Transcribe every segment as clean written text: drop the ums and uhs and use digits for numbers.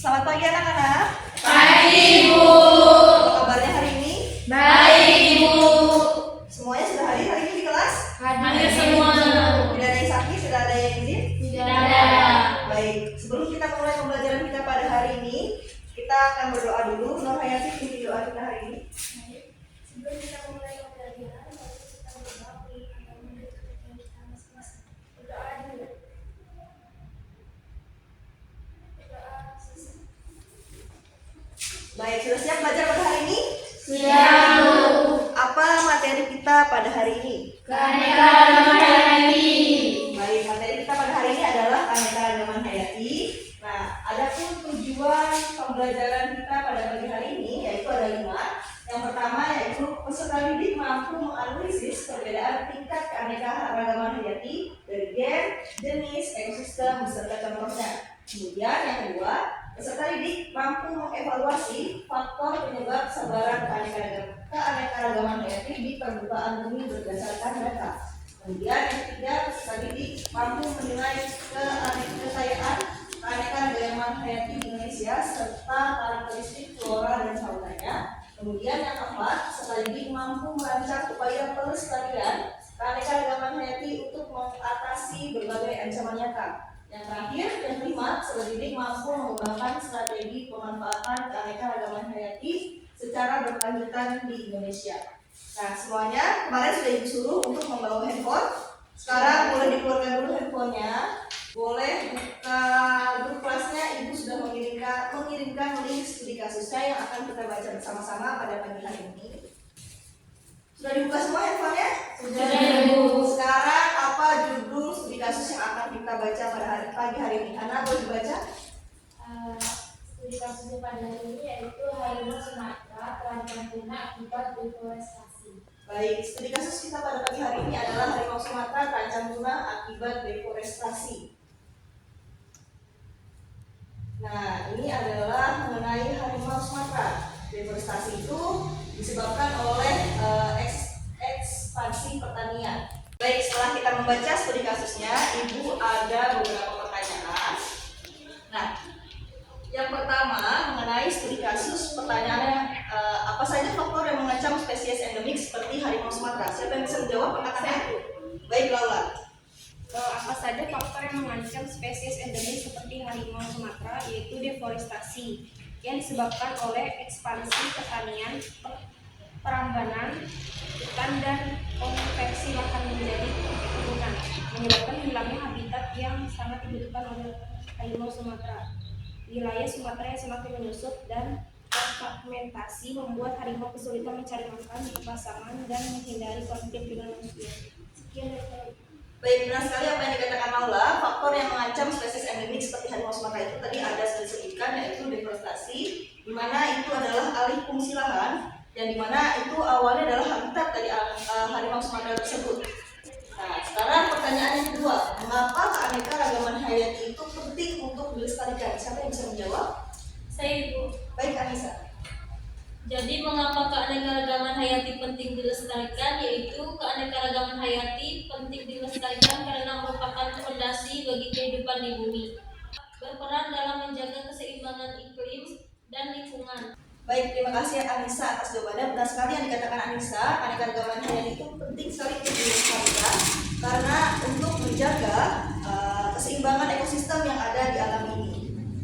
Selamat pagi anak-anak. Pagi, Ibu. Apa kabarnya hari ini? Baik, Ibu. Semuanya sudah hadir hari ini di kelas? Hadir semua. Tidak ada yang sakit, tidak ada yang izin? Tidak ada. Baik, sebelum kita mulai pembelajaran kita pada hari ini, kita akan berdoa dulu. Nur Hayati, ikuti doa kita hari ini. Sebelum kita mulai pembelajaran, mari kita berdoa beri agama dan kepercayaan kita masing-masing. Berdoa dulu. Berdoa selesai. Baik, sudah siap belajar pada hari ini? Siap, Bu. Apa materi kita pada hari ini? Keanekaragaman hayati. Baik, materi kita pada hari ini adalah keanekaragaman hayati. Nah, adapun tujuan pembelajaran kita pada pagi hari ini yaitu ada 5. Yang pertama yaitu peserta didik mampu menganalisis perbedaan tingkat keanekaragaman hayati dari gen, jenis, ekosistem beserta contohnya. Kemudian yang kedua, peserta didik mampu mengevaluasi faktor penyebab sebaran keanekaragaman hayati di permukaan bumi berdasarkan data. Kemudian yang ketiga, peserta didik mampu menilai kekayaan keanekaragaman hayati di Indonesia serta karakteristik flora dan faunanya. Kemudian yang keempat, peserta didik mampu merancang upaya pelestarian keanekaragaman hayati untuk mengatasi berbagai ancaman nyata. Yang terakhir, yang kelima, peserta didik mampu mengembangkan strategi pemanfaatan keanekaragaman hayati secara berkelanjutan di Indonesia. Nah, semuanya kemarin sudah Ibu suruh untuk membawa handphone. Sekarang boleh dikeluarkan dulu handphonenya. Boleh buka grup kelasnya. Ibu sudah mengirimkan link studi kasusnya yang akan kita baca bersama-sama pada pagi hari ini. Sudah dibuka semua handphonenya? Sudah, Ibu. Sekarang apa judul studi kasus yang akan kita baca pada pagi hari ini? Hana, boleh dibaca? Studi kasusnya pada hari ini yaitu harimau Sumatera terancam punah akibat deforestasi. Baik, studi kasus kita pada pagi hari ini adalah harimau Sumatera terancam punah akibat deforestasi. Nah, ini adalah mengenai harimau Sumatera. Deforestasi itu disebabkan oleh ekspansi pertanian. Baik, setelah kita membaca studi kasusnya, Ibu ada beberapa pertanyaan. Nah, yang pertama mengenai studi kasus, pertanyaannya apa saja faktor yang mengancam spesies endemik seperti harimau Sumatera? Siapa yang bisa menjawab pertanyaannya? Baik, Laura. Apa saja faktor yang mengancam spesies endemik seperti harimau Sumatera, yaitu deforestasi yang disebabkan oleh ekspansi pertanian, perambanan hutan dan konversi lahan menjadi perkebunan, menyebabkan hilangnya habitat yang sangat dibutuhkan oleh harimau Sumatera. Wilayah Sumatera yang semakin menyusut dan fragmentasi membuat harimau kesulitan mencari makan, pasangan, dan menghindari konflik dengan manusia. Sekian dari saya. Baik, benar sekali apa yang dikatakan Laura. Faktor yang mengancam spesies endemik seperti harimau Sumatera itu tadi ada disebutkan yaitu deforestasi, di mana itu adalah alih fungsi lahan, yang di mana itu awalnya adalah habitat dari harimau Sumatera tersebut. Nah, sekarang pertanyaan yang kedua, mengapa keanekaragaman hayati itu penting untuk dilestarikan? Siapa yang bisa menjawab? Saya, Ibu. Baik, Anissa. Jadi mengapa keanekaragaman hayati penting dilestarikan? Yaitu keanekaragaman hayati penting dilestarikan karena merupakan fondasi bagi kehidupan di bumi, berperan dalam menjaga keseimbangan iklim dan lingkungan. Baik, terima kasih Anissa atas jawabannya. Benar sekali yang dikatakan Anissa, keanekaragaman hayati itu penting sekali untuk dilestarikan karena untuk menjaga keseimbangan ekosistem yang ada di alam ini.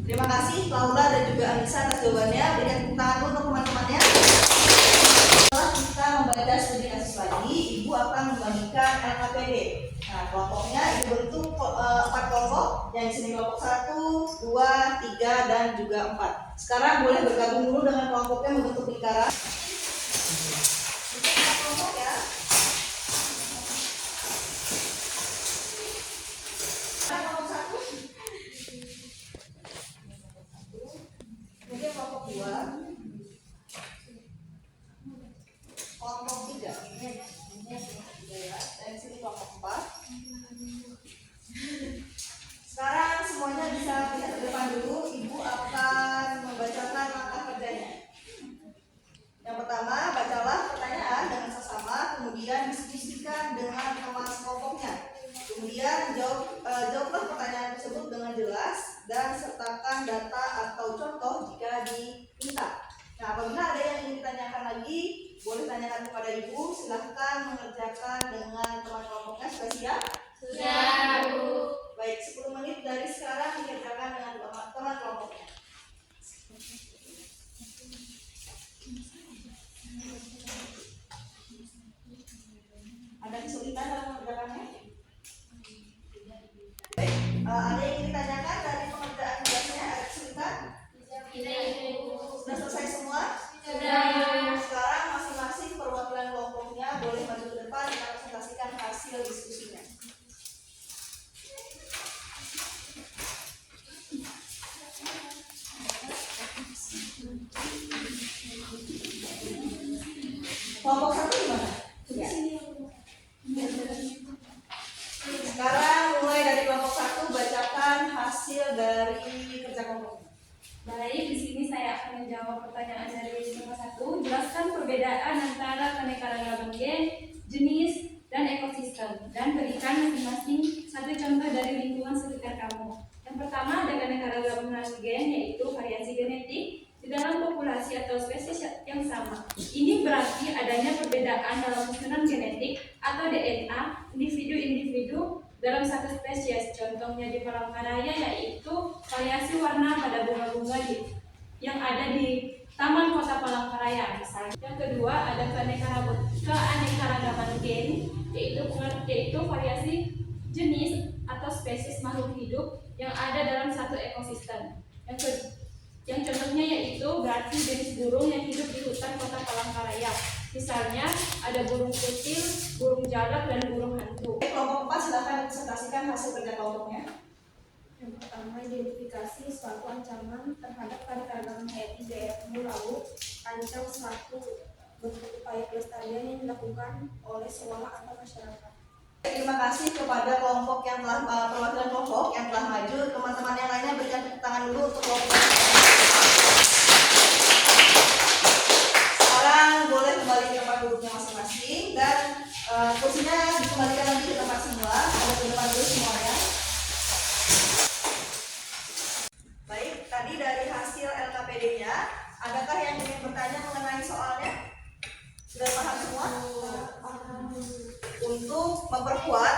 Terima kasih Laura dan juga Anissa atas jawabannya. Berikan tepuk tangan dulu untuk teman-temannya. Setelah kita membaca studi kasus lagi, Ibu akan membagikan LKPD. Nah, kelompoknya Ibu bentuk 4 kelompok, yang di sini kelompok 1, 2, 3, dan juga 4. Sekarang boleh bergabung dulu dengan kelompoknya membentuk lingkaran. Bentuk kelompok ya. Kelompok 1. Kemudian kelompok 2, kelompok 3, dan sini kelompok 4. Sekarang semuanya bisa lihat ke depan dulu. Ibu akan membacakan langkah kerjanya. Yang pertama, bacalah pertanyaan dengan seksama, kemudian dan sertakan data atau contoh jika diminta. Nah, apabila ada yang ingin ditanyakan lagi, boleh tanyakan kepada Ibu. Silahkan mengerjakan dengan teman kelompoknya. Sudah siap? Sudah, Bu. Baik, 10 menit dari sekarang dikerjakan dengan teman kelompoknya. Ada kesulitan dalam mengerjakannya? Baik, ada yang ingin ditanyakan dari pengerjaan tugasnya? Ada kesulitan? Tidak, Ibu. Sudah selesai semua? Sudah. Sekarang masing-masing perwakilan kelompoknya boleh maju ke depan dan presentasikan hasil diskusinya. Kelompok 1 gimana? Sekarang mulai dari kelompok 1, bacakan hasil dari kerja kelompok. Baik, di sini saya akan menjawab pertanyaan dari nomor 1. Jelaskan perbedaan antara keanekaragaman gen, jenis, dan ekosistem, dan berikan masing-masing satu contoh dari lingkungan sekitar kamu. Yang pertama ada keanekaragaman gen, yaitu variasi genetik di dalam populasi atau spesies yang sama. Ini berarti adanya perbedaan dalam susunan genetik atau DNA individu-individu dalam satu spesies. Contohnya di Palangkaraya yaitu variasi warna pada bunga-bunga yang ada di Taman Kota Palangkaraya misalnya. Yang kedua ada keanekaragaman gen, yaitu variasi jenis atau spesies makhluk hidup yang ada dalam satu ekosistem. Yang contohnya yaitu berarti jenis burung yang hidup di hutan Kota Palangkaraya. Misalnya ada burung kutil, burung jalak, dan burung hantu. Kelompok 4 silakan presentasikan hasil kerja kelompoknya. Yang pertama, identifikasi suatu ancaman terhadap keanekaragaman hayati di daerah Laut. Ancam suatu bentuk upaya pelestarian yang dilakukan oleh sekolah atau masyarakat. Terima kasih kepada kelompok yang telah perwakilan kelompok yang telah maju. Teman-teman yang lainnya berikan tepuk tangan dulu untuk kelompok. Sekarang boleh kembali ke tempat duduknya masing-masing dan kursinya dikembalikan lagi ke tempat semua. Ada di depan dulu semuanya. Baik, tadi dari hasil LKPD-nya, adakah yang ingin bertanya mengenai soalnya? Sudah paham semua? Untuk memperkuat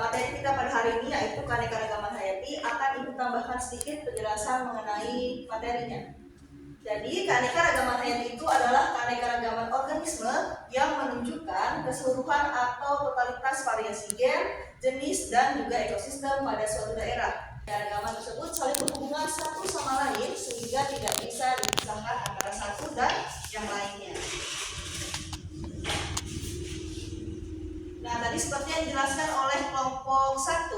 materi kita pada hari ini yaitu keanekaragaman hayati, akan Ibu tambahkan sedikit penjelasan mengenai materinya. Jadi keanekaragaman hayati itu adalah keanekaragaman organisme yang menunjukkan keseluruhan atau totalitas variasi gen, jenis, dan juga ekosistem pada suatu daerah. Keanekaragaman tersebut saling berhubungan satu sama lain sehingga tidak bisa dipisahkan antara satu dan yang lainnya. Nah, tadi seperti yang dijelaskan oleh kelompok 1,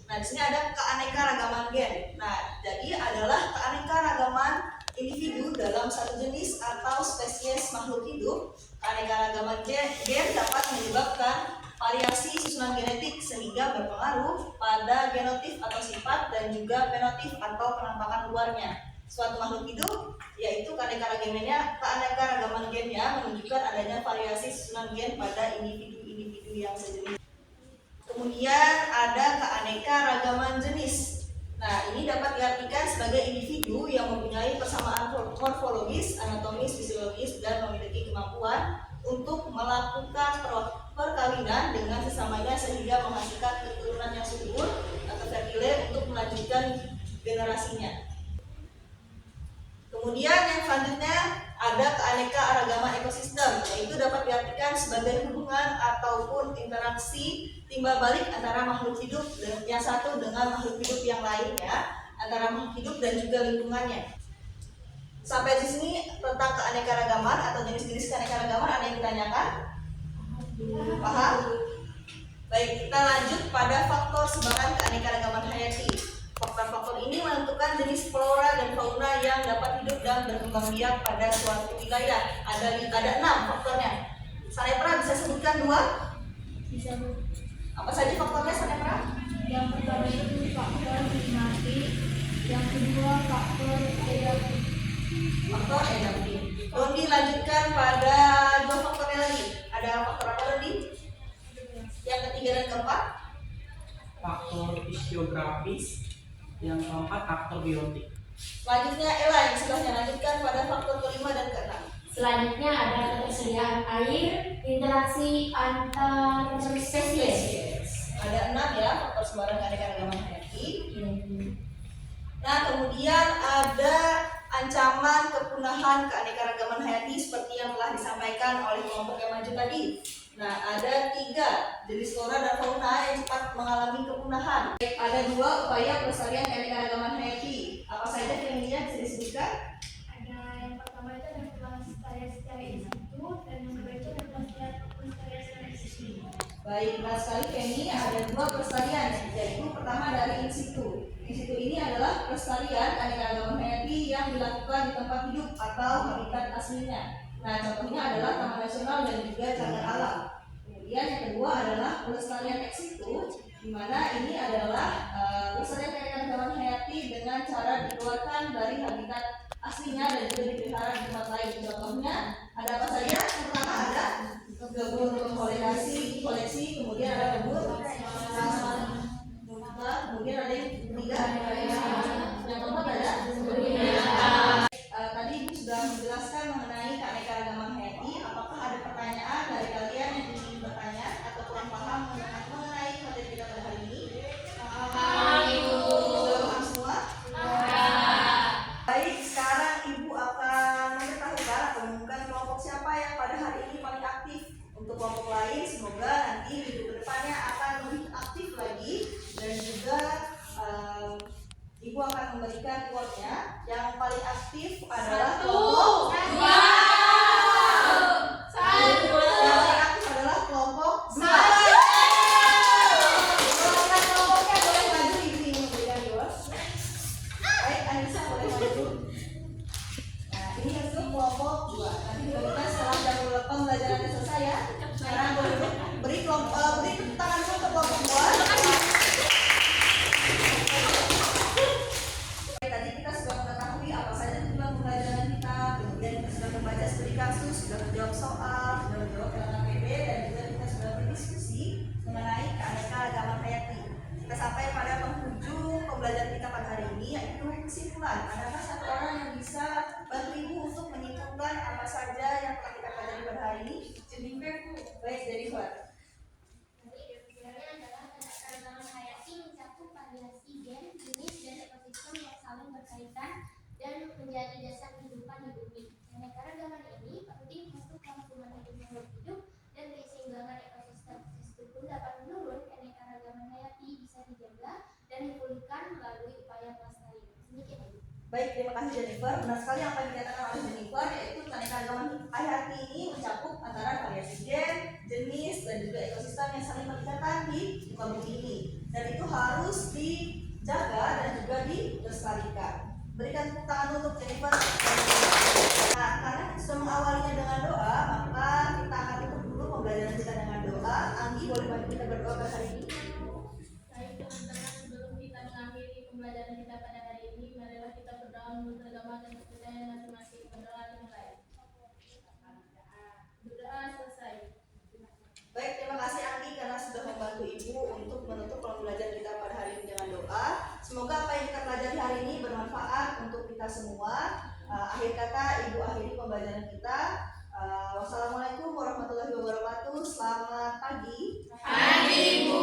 nah di sini ada keanekaragaman gen. Nah, jadi adalah keanekaragaman individu dalam satu jenis atau spesies makhluk hidup. Keanekaragaman gen dapat menyebabkan variasi susunan genetik sehingga berpengaruh pada genotip atau sifat dan juga fenotip atau penampakan luarnya. Suatu makhluk hidup yaitu keanekaragaman gennya menunjukkan adanya variasi susunan gen pada individu yang sejenis. Kemudian ada keanekaragaman jenis. Nah, ini dapat diartikan sebagai individu yang mempunyai persamaan morfologis, anatomis, fisiologis, dan memiliki kemampuan untuk melakukan perkawinan dengan sesamanya sehingga menghasilkan keturunan yang subur atau fertile untuk melanjutkan generasinya. Kemudian yang selanjutnya ada keanekaragaman ekosistem, yaitu dapat diartikan sebagai hubungan ataupun interaksi timbal balik antara makhluk hidup yang satu dengan makhluk hidup yang lainnya, antara makhluk hidup dan juga lingkungannya. Sampai di sini tentang keanekaragaman atau jenis-jenis keanekaragaman ada yang ditanyakan? Paham? Baik, kita lanjut pada faktor sebaran keanekaragaman hayati. Faktor-faktor ini menentukan jenis flora dan fauna yang dapat hidup dan berkembang biak pada suatu wilayah. Ada 6 faktornya. Sanepra bisa sebutkan 2? Bisa, Bu. Apa saja faktornya, Sanepra? Yang pertama itu faktor klimatik, yang kedua faktor adaptif. Faktor adaptif. Dondi lanjutkan pada 2 faktornya lagi. Ada faktor apa, Dondi? Yang ketiga dan keempat? Faktor fisiografis, Yang keempat, faktor biotik. Selanjutnya Ella yang sebelahnya, lanjutkan pada faktor kelima dan keenam. Selanjutnya ada ketersediaan air, interaksi antar spesies. Ada 6 ya faktor sebaran keanekaragaman hayati. Nah, kemudian ada ancaman kepunahan keanekaragaman hayati seperti yang telah disampaikan oleh kelompok yang maju tadi. Nah, ada 3 jenis flora dan fauna yang cepat mengalami kepunahan. Ada 2 upaya pelestarian keanekaragaman hayati. Apa saja yang bisa disebutkan? Ada yang pertama itu ada pelestarian secara in situ, dan yang kedua itu ada pelestarian secara ex situ. Baik, benar sekali Penny. Ada 2 pelestarian, yaitu pertama dari in situ. In situ ini adalah pelestarian keanekaragaman hayati yang dilakukan di tempat hidup atau habitat aslinya. Nah, contohnya adalah taman nasional dan juga cagar alam. Kemudian yang kedua adalah pelestarian ex situ, di mana ini adalah pelestarian keanekaragaman hayati dengan cara dikeluarkan dari habitat aslinya dan juga dipelihara di tempat lain. Contohnya ada apa saja? Yang pertama ada kebun koleksi, kemudian ada kebun kemudian ada yang ketiga, yang keempat ada tadi Ibu sudah menjelaskan mengenai keanekaragaman hayati. Apakah ada pertanyaan dari kalian yang ingin bertanya atau kurang paham mengenai materi kita pada hari ini? Sudah paham semua? Baik, sekarang Ibu akan memberitahukan atau mengumumkan kelompok siapa yang pada hari ini paling aktif. Untuk kelompok lain, semoga nanti minggu kedepannya akan lebih aktif lagi, dan juga Ibu akan memberikan quote-nya. Yang paling aktif adalah kelompok yang paling aktif adalah kelompok kelompoknya boleh maju, Ibu ingin memberikan quote. Baik, Anissa boleh maju. Nah, ini untuk kelompok 2. Nanti dibagikan setelah jam 8 pembelajarannya selesai ya. Sekarang boleh beri tepuk tangan dulu ke kelompok 2. Tadi kita sudah mengetahui apa saja tujuan pembelajaran kita, kemudian kita sudah membaca studi kasus, sudah menjawab soal, sudah menjawab LKPD, dan juga kita sudah berdiskusi mengenai keanekaragaman hayati. Kita sampai pada penghujung pembelajaran kita pada hari ini, yaitu kesimpulan. Adakah satu orang yang bisa bantu Ibu untuk menyimpulkan apa saja yang telah kita pelajari pada hari ini? Jennifer, Bu. Baik, Jennifer. Kesimpulannya adalah keanekaragaman hayati mencakup variasi gen, jenis, dan ekosistem yang saling berkaitan dan menjadi dasar kehidupan di bumi. Keanekaragaman ini penting untuk kelangsungan hidup makhluk hidup dan keseimbangan ekosistem. Meskipun dapat menurun, keanekaragaman hayati bisa dijaga dan dipulihkan melalui upaya pelestarian. Sedikit Ibu. Baik, terima kasih Jennifer. Benar sekali apa yang dikatakan oleh Jennifer, yaitu keanekaragaman hayati ini mencakup antara variasi gen, jenis, dan juga ekosistem yang saling berkaitan di muka bumi ini. Dan itu harus dijaga dan juga dilestarikan. Berikan tepuk tangan untuk Jennifer. Nah, karena kita sudah mengawalinya dengan doa, maka kita akan tutup dulu pembelajaran kita dengan doa. Anggi, boleh bantu kita berdoa pada hari ini? Baik teman-teman, sebelum kita mengakhiri pembelajaran kita pada hari ini, marilah kita berdoa menurut agama dan kepercayaan masing-masing. Berdoa dimulai. Berdoa selesai. Baik, terima kasih Anggi karena sudah membantu Ibu untuk menutup pembelajaran kita pada hari ini dengan doa. Semoga apa yang kita pelajari hari ini bermanfaat untuk kita semua. Akhir kata, Ibu akhiri pembelajaran kita. Wassalamualaikum warahmatullahi wabarakatuh. Selamat pagi. Pagi, Bu.